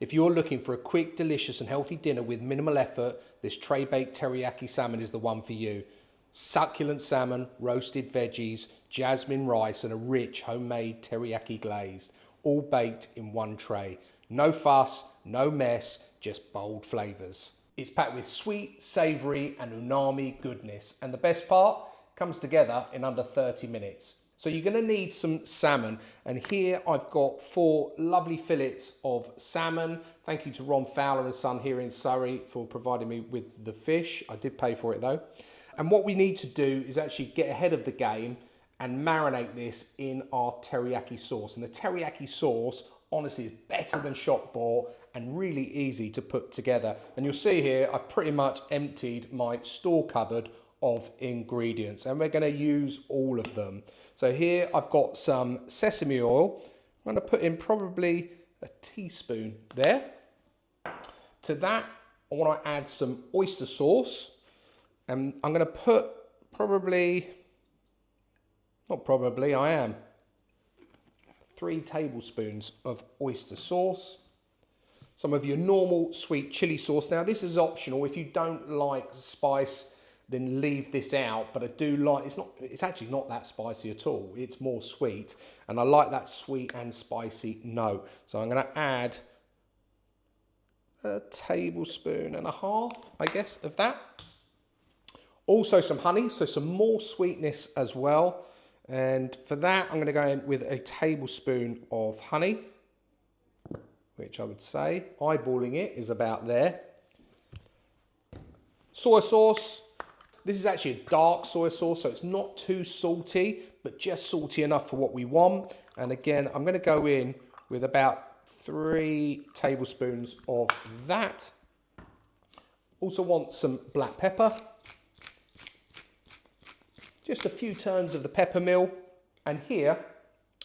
If you're looking for a quick, delicious and healthy dinner with minimal effort, this tray-baked teriyaki salmon is the one for you. Succulent salmon, roasted veggies, jasmine rice and a rich homemade teriyaki glaze, all baked in one tray. No fuss, no mess, just bold flavours. It's packed with sweet, savoury and umami goodness, and the best part, comes together in under 30 minutes. So you're going to need some salmon, and here I've got 4 lovely fillets of salmon. Thank you to Ron Fowler and Son here in Surrey for providing me with the fish. I did pay for it though. And what we need to do is actually get ahead of the game and marinate this in our teriyaki sauce. And the teriyaki sauce honestly is better than shop bought and really easy to put together. And you'll see here I've pretty much emptied my store cupboard of ingredients, and we're going to use all of them. So here I've got some sesame oil. I'm going to put in probably a teaspoon there. To that I want to add some oyster sauce, and I'm going to put I am 3 tablespoons of oyster sauce, some of your normal sweet chili sauce. Now this is optional. If you don't like spice, then leave this out, but I do like, it's actually not that spicy at all. It's more sweet, and I like that sweet and spicy note. So I'm going to add a tablespoon and a half, I guess, of that. Also some honey, so some more sweetness as well. And for that, I'm going to go in with a tablespoon of honey, which I would say, eyeballing it, is about there. Soy sauce. This is actually a dark soy sauce, so it's not too salty, but just salty enough for what we want. And again, I'm going to go in with about 3 tablespoons of that. Also want some black pepper. Just a few turns of the pepper mill. And here,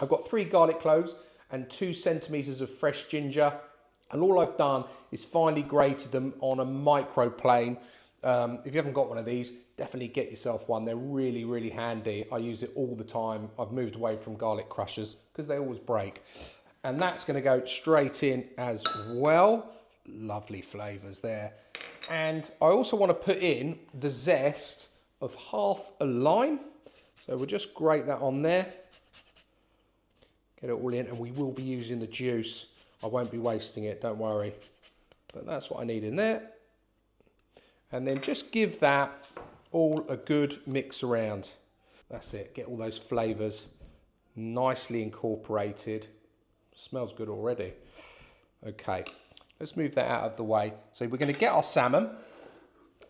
I've got 3 garlic cloves and 2 centimetres of fresh ginger. And all I've done is finely grated them on a microplane. If you haven't got one of these, definitely get yourself one. They're really, really handy. I use it all the time. I've moved away from garlic crushers because they always break. And that's going to go straight in as well. Lovely flavours there. And I also want to put in the zest of half a lime. So we'll just grate that on there. Get it all in, and we will be using the juice. I won't be wasting it, don't worry. But that's what I need in there. And then just give that all a good mix around. That's it, get all those flavours nicely incorporated. Smells good already. Okay, let's move that out of the way. So we're going to get our salmon,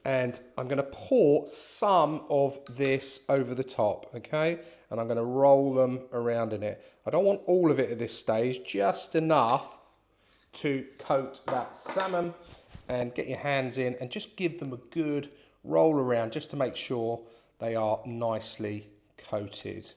and I'm going to pour some of this over the top, okay? And I'm going to roll them around in it. I don't want all of it at this stage, just enough to coat that salmon. And get your hands in and just give them a good roll around just to make sure they are nicely coated.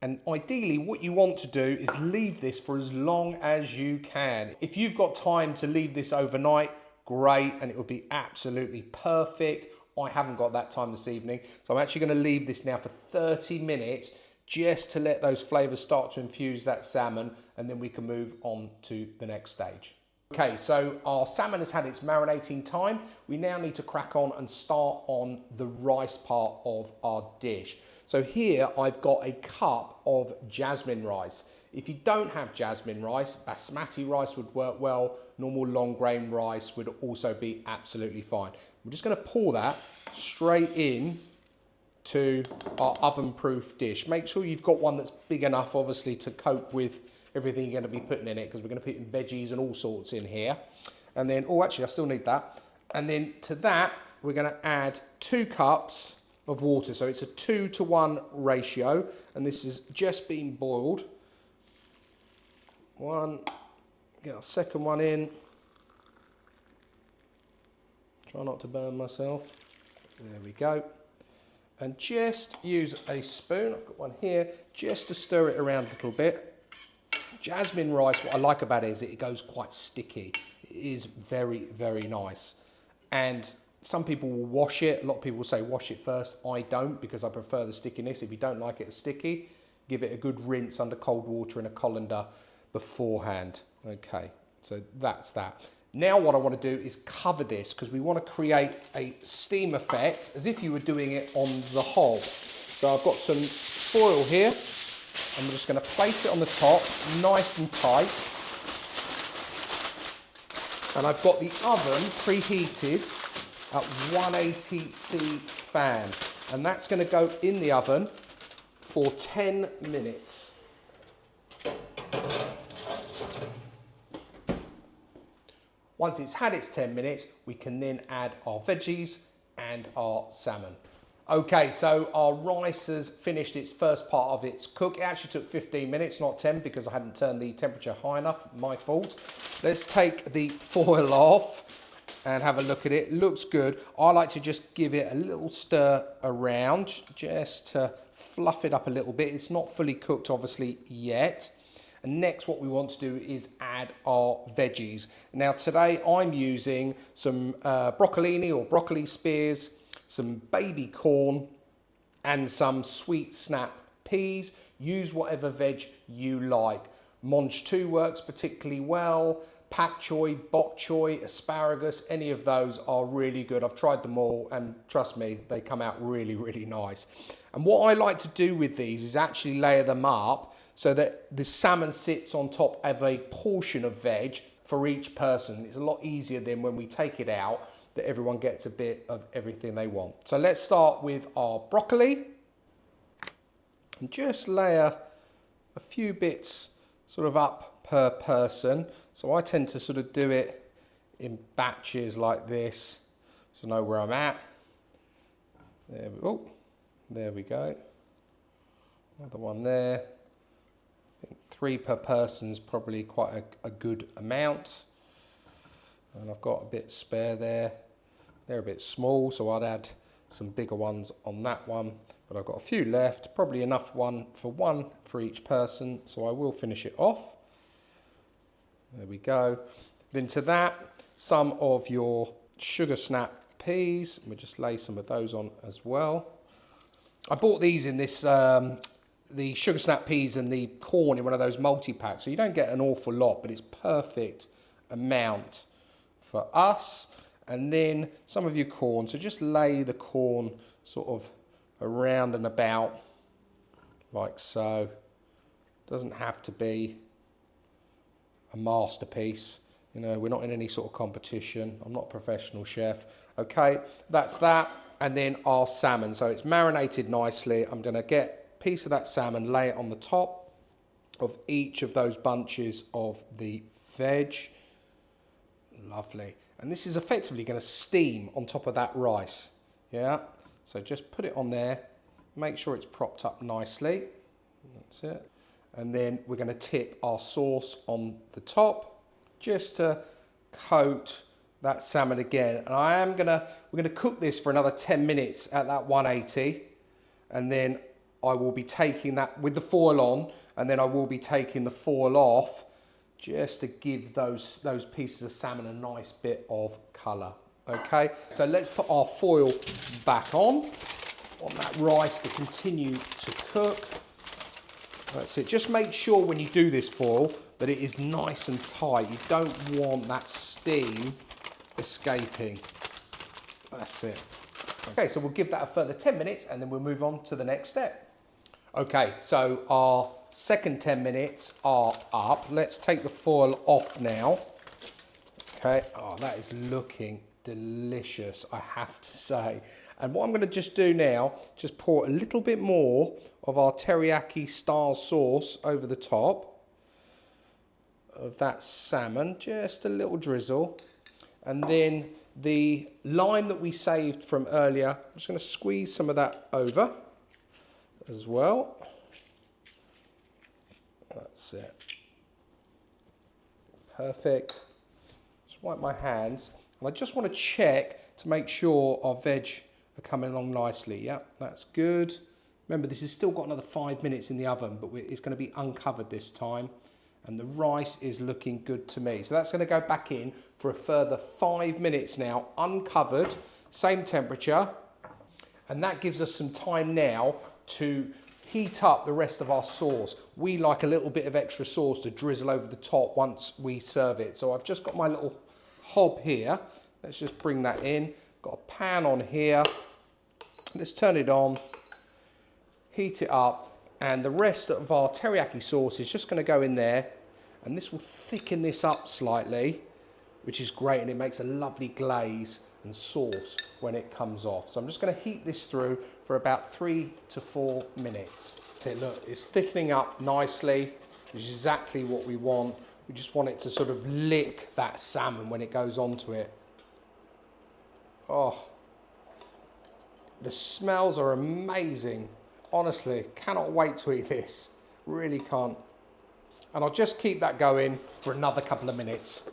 And ideally what you want to do is leave this for as long as you can. If you've got time to leave this overnight, great, and it will be absolutely perfect. I haven't got that time this evening, so I'm actually going to leave this now for 30 minutes just to let those flavours start to infuse that salmon, and then we can move on to the next stage. Okay, so our salmon has had its marinating time. We now need to crack on and start on the rice part of our dish. So here I've got a cup of jasmine rice. If you don't have jasmine rice, basmati rice would work well. Normal long grain rice would also be absolutely fine. I'm just going to pour that straight in to our oven-proof dish. Make sure you've got one that's big enough, obviously, to cope with everything you're going to be putting in it, because we're going to put in veggies and all sorts in here. And then, oh, actually, I still need that. And then to that, we're going to add 2 cups of water. So it's a 2-to-1 ratio, and this is just being boiled. Get our second one in. Try not to burn myself. There we go. And just use a spoon, I've got one here, just to stir it around a little bit. Jasmine rice, what I like about it is it goes quite sticky. It is very, very nice. And some people will wash it. A lot of people will say wash it first. I don't, because I prefer the stickiness. If you don't like it sticky, give it a good rinse under cold water in a colander beforehand. Okay, So that's that. Now what I want to do is cover this because we want to create a steam effect as if you were doing it on the hob. So I've got some foil here. I'm just going to place it on the top, nice and tight. And I've got the oven preheated at 180C fan. And that's going to go in the oven for 10 minutes. Once it's had its 10 minutes, we can then add our veggies and our salmon. Okay, so our rice has finished its first part of its cook. It actually took 15 minutes, not 10, because I hadn't turned the temperature high enough, my fault. Let's take the foil off and have a look at it. Looks good. I like to just give it a little stir around, just to fluff it up a little bit. It's not fully cooked, obviously, yet. And next, what we want to do is add our veggies. Now, today I'm using some broccolini or broccoli spears, some baby corn, and some sweet snap peas. Use whatever veg you like. Mange 2 works particularly well. Pak choy, bok choy, asparagus, any of those are really good. I've tried them all, and trust me, they come out really, really nice. And what I like to do with these is actually layer them up so that the salmon sits on top of a portion of veg for each person. It's a lot easier than when we take it out, that everyone gets a bit of everything they want. So let's start with our broccoli and just layer a few bits sort of up per person. So I tend to sort of do it in batches like this, so I know where I'm at. There we go. Another one there. I think 3 per person is probably quite a good amount. And I've got a bit spare there. They're a bit small, so I'd add some bigger ones on that one. But I've got a few left, probably enough one for each person, so I will finish it off. There we go. Then to that, some of your sugar snap peas. We'll just lay some of those on as well. I bought these in this, the sugar snap peas and the corn in one of those multi-packs. So you don't get an awful lot, but it's perfect amount for us. And then some of your corn. So just lay the corn sort of around and about like so. Doesn't have to be a masterpiece. You know, we're not in any sort of competition. I'm not a professional chef. Okay, that's that. And then our salmon. So it's marinated nicely. I'm going to get a piece of that salmon, lay it on the top of each of those bunches of the veg. Lovely. And this is effectively going to steam on top of that rice. Yeah. So just put it on there. Make sure it's propped up nicely. That's it. And then we're going to tip our sauce on the top just to coat that salmon again. And we're going to cook this for another 10 minutes at that 180. And then I will be taking that with the foil on, and then I will be taking the foil off just to give those pieces of salmon a nice bit of colour. Okay, so let's put our foil back on that rice to continue to cook. That's it. Just make sure when you do this foil that it is nice and tight. You don't want that steam escaping. That's it. Okay, so we'll give that a further 10 minutes and then we'll move on to the next step. Okay, so our second 10 minutes are up. Let's take the foil off now. Okay, oh, that is looking delicious, I have to say. And what I'm going to just do now, just pour a little bit more of our teriyaki style sauce over the top of that salmon, just a little drizzle. And then the lime that we saved from earlier, I'm just going to squeeze some of that over as well. That's it. Perfect. Just wipe my hands. And I just want to check to make sure our veg are coming along nicely. Yeah, that's good. Remember, this has still got another 5 minutes in the oven, but it's going to be uncovered this time. And the rice is looking good to me. So that's going to go back in for a further 5 minutes now, uncovered, same temperature. And that gives us some time now to heat up the rest of our sauce. We like a little bit of extra sauce to drizzle over the top once we serve it. So I've just got my little hob here. Let's just bring that in. Got a pan on here. Let's turn it on, heat it up, and the rest of our teriyaki sauce is just going to go in there, and this will thicken this up slightly, which is great, and it makes a lovely glaze and sauce when it comes off. So I'm just going to heat this through for about 3 to 4 minutes. So look, it's thickening up nicely, which is exactly what we want. We just want it to sort of lick that salmon when it goes onto it. Oh, the smells are amazing. Honestly, cannot wait to eat this. Really can't. And I'll just keep that going for another couple of minutes.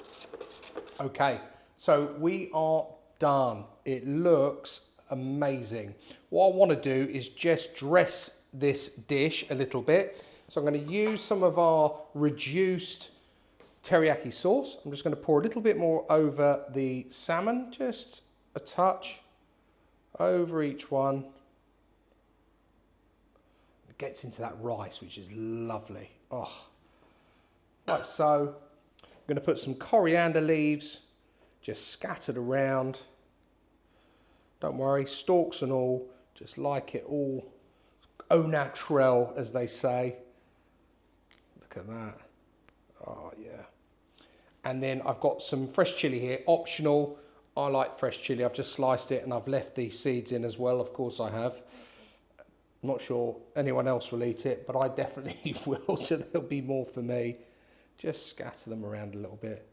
Okay, so we are done. It looks amazing. What I want to do is just dress this dish a little bit. So I'm going to use some of our reduced teriyaki sauce. I'm just going to pour a little bit more over the salmon, just a touch over each one. It gets into that rice, which is lovely. Oh, like so. I'm going to put some coriander leaves just scattered around. Don't worry, stalks and all, just like it all au naturel, as they say. Look at that. Oh, yeah. And then I've got some fresh chilli here, optional. I like fresh chilli. I've just sliced it and I've left the seeds in as well. Of course I have. I'm not sure anyone else will eat it, but I definitely will, so there'll be more for me. Just scatter them around a little bit,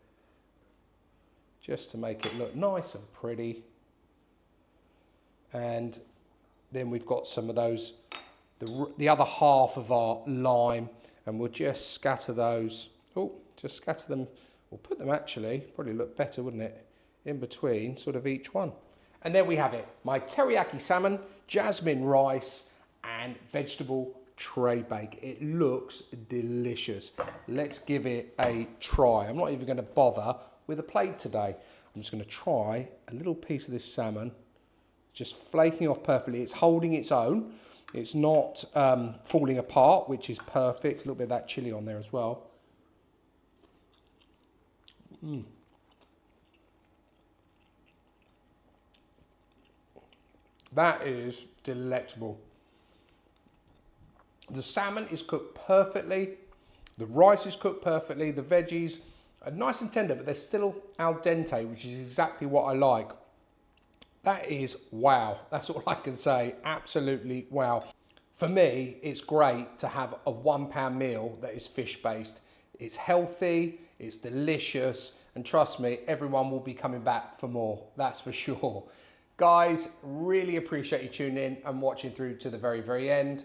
just to make it look nice and pretty. And then we've got some of those, the other half of our lime, and we'll just scatter those. Oh, just scatter them. We'll put them actually, probably look better, wouldn't it? In between sort of each one. And there we have it, my teriyaki salmon, jasmine rice, and vegetable tray bake. It looks delicious. Let's give it a try. I'm not even going to bother with a plate today. I'm just going to try a little piece of this salmon, just flaking off perfectly. It's holding its own. It's not falling apart, which is perfect. A little bit of that chilli on there as well. That is delectable. The salmon is cooked perfectly. The rice is cooked perfectly. The veggies are nice and tender, but they're still al dente, which is exactly what I like. That is wow. That's all I can say. Absolutely wow. For me, it's great to have a £1 meal that is fish-based. It's healthy, it's delicious, and trust me, everyone will be coming back for more. That's for sure. Guys, really appreciate you tuning in and watching through to the very, very end.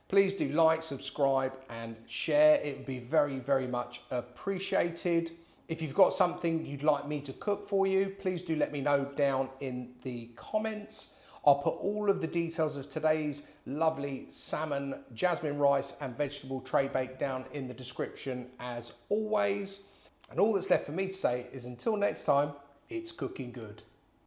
Please do like, subscribe, and share. It would be very, very much appreciated. If you've got something you'd like me to cook for you, please do let me know down in the comments. I'll put all of the details of today's lovely salmon, jasmine rice, and vegetable tray bake down in the description as always. And all that's left for me to say is until next time, it's cooking good.